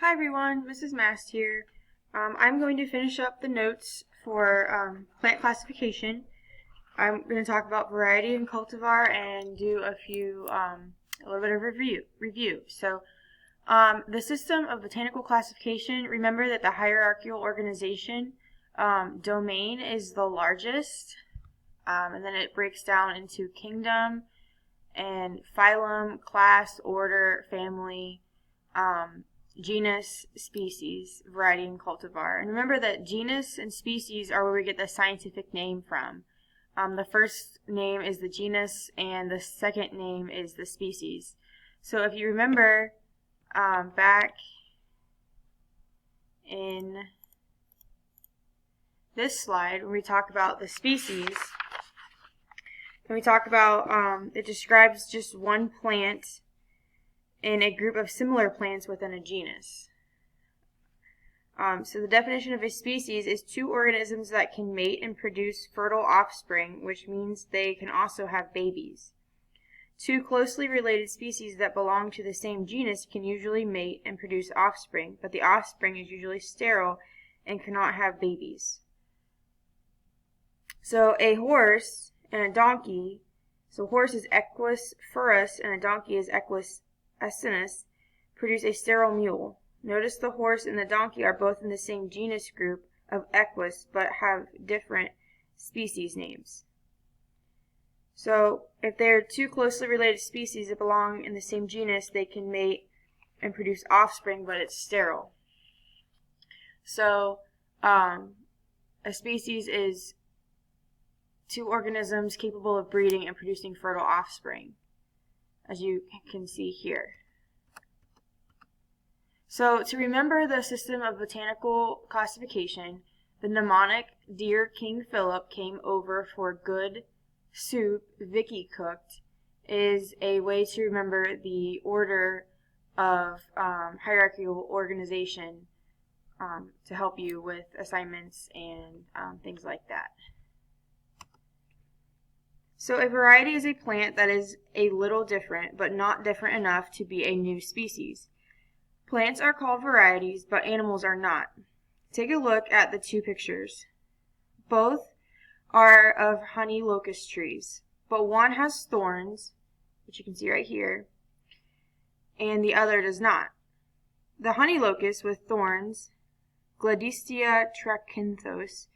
Hi everyone, Mrs. Mast here. I'm going to finish up the notes for plant classification. I'm going to talk about variety and cultivar and do a little bit of review. So, the system of botanical classification, remember that the hierarchical organization domain is the largest, and then it breaks down into kingdom and phylum, class, order, family, genus, species, variety, and cultivar. And remember that genus and species are where we get the scientific name from. The first name is the genus and the second name is the species. So if you remember back in this slide when we talk about the species, and we talk about it describes just one plant in a group of similar plants within a genus. So the definition of a species is two organisms that can mate and produce fertile offspring, which means they can also have babies. Two closely related species that belong to the same genus can usually mate and produce offspring, but the offspring is usually sterile and cannot have babies. So a horse and a donkey, so horse is Equus furus and a donkey is Equus asinus, produce a sterile mule. Notice the horse and the donkey are both in the same genus group of Equus, but have different species names. So if they're two closely related species that belong in the same genus, they can mate and produce offspring, but it's sterile. So a species is two organisms capable of breeding and producing fertile offspring, as you can see here. So to remember the system of botanical classification, the mnemonic "Dear King Philip came over for good soup Vicky cooked" is a way to remember the order of hierarchical organization to help you with assignments and things like that. So a variety is a plant that is a little different, but not different enough to be a new species. Plants are called varieties, but animals are not. Take a look at the two pictures. Both are of honey locust trees, but one has thorns, which you can see right here, and the other does not. The honey locust with thorns, Gladystia trachanthos,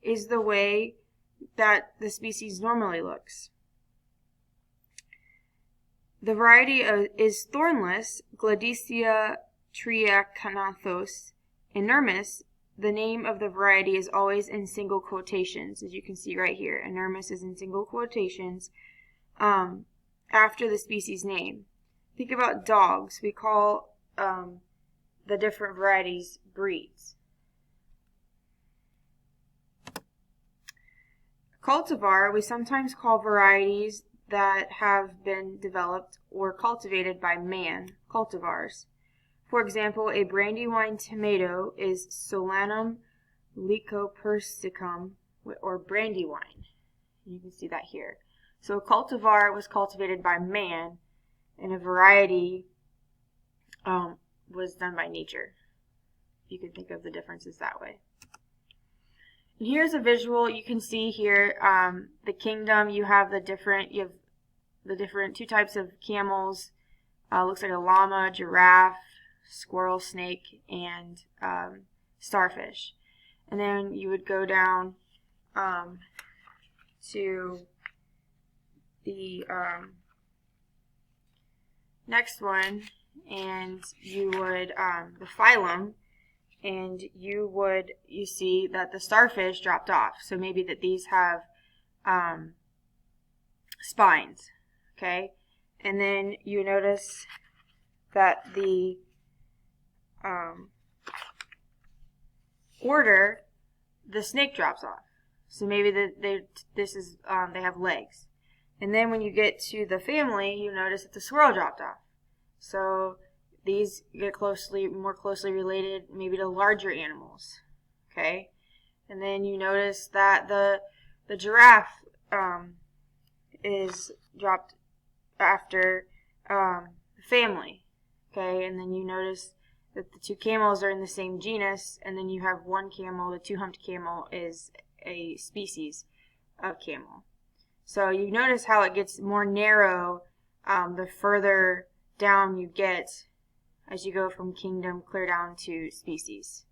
is the way that the species normally looks. The variety is thornless, Gladystia triachanathos. Inermis, the name of the variety, is always in single quotations, as you can see right here. Inermis is in single quotations after the species name. Think about dogs. We call the different varieties breeds. Cultivar, we sometimes call varieties that have been developed or cultivated by man, cultivars. For example, a brandywine tomato is Solanum lycopersicum, or brandywine. You can see that here. So a cultivar was cultivated by man, and a variety was done by nature. You can think of the differences that way. And here's a visual. You can see here the kingdom. You have the different two types of camels. Looks like a llama, giraffe, squirrel, snake, and starfish. And then you would go down to the next one, and you would the phylum. And you see that the starfish dropped off. So maybe that these have spines, okay? And then you notice that the order, the snake drops off. So maybe they have legs. And then when you get to the family, you notice that the squirrel dropped off. So these get more closely related maybe to larger animals, okay? And then you notice that the giraffe is dropped after family, okay? And then you notice that the two camels are in the same genus, and then you have one camel, the two-humped camel, is a species of camel. So you notice how it gets more narrow the further down you get as you go from kingdom clear down to species.